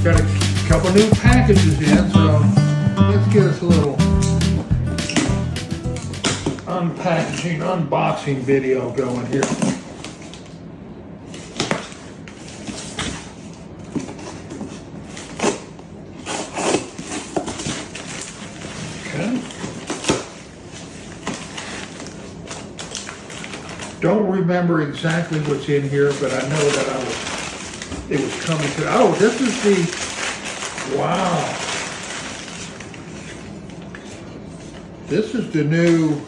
Got a couple new packages in, so let's get us a little unpackaging, unboxing video going here. Okay. Don't remember exactly what's in here, but I know that it was coming to. Oh, this is the, wow. This is the new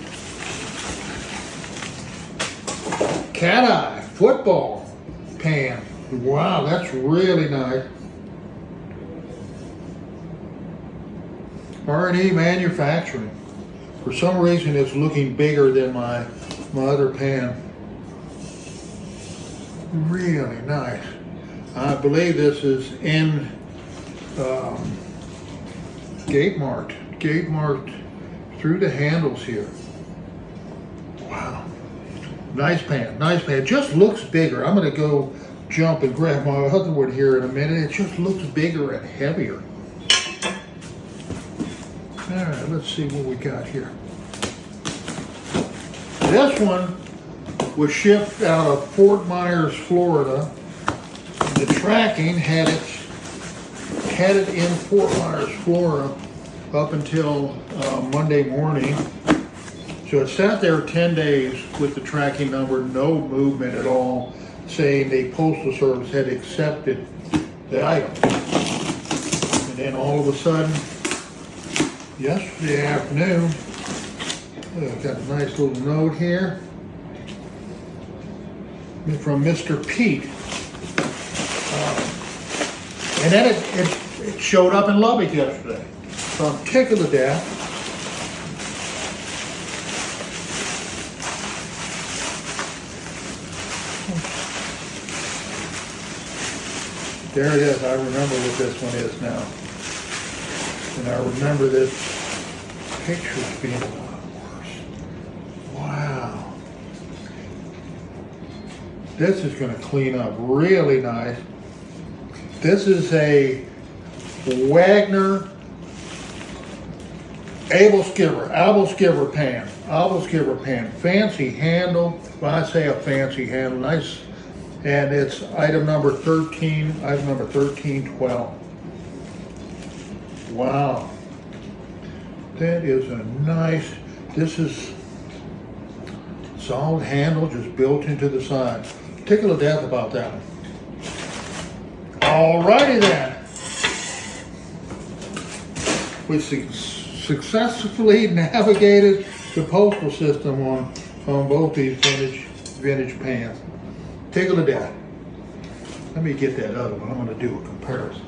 Cat Eye football pan. Wow, that's really nice. R&E Manufacturing. For some reason, it's looking bigger than my other pan. Really nice. I believe this is in gate marked through the handles here. Wow. Nice pan, nice pan. It just looks bigger. I'm gonna go jump and grab my other one here in a minute. It just looks bigger and heavier. All right, let's see what we got here. This one was shipped out of Fort Myers, Florida. The tracking had it in Fort Myers, Florida up until Monday morning. So it sat there 10 days with the tracking number, no movement at all, saying the Postal Service had accepted the item. And then all of a sudden, yesterday afternoon, I've got a nice little note here from Mr. Pete. And then it showed up in Lubbock yesterday. So I'm tickled to death. There it is. I remember what this one is now. And I remember this picture's being a lot worse. Wow. This is going to clean up really nice. This is a Wagner Abel Skiver pan. Fancy handle. Well, I say a fancy handle. Nice. And it's item number 1312. Wow. That is a nice, this is solid handle just built into the side. Tickle to death about that one. Alrighty then. We successfully navigated the postal system on both these vintage pans. Tickle to death. Let me get that other one. I'm going to do a comparison.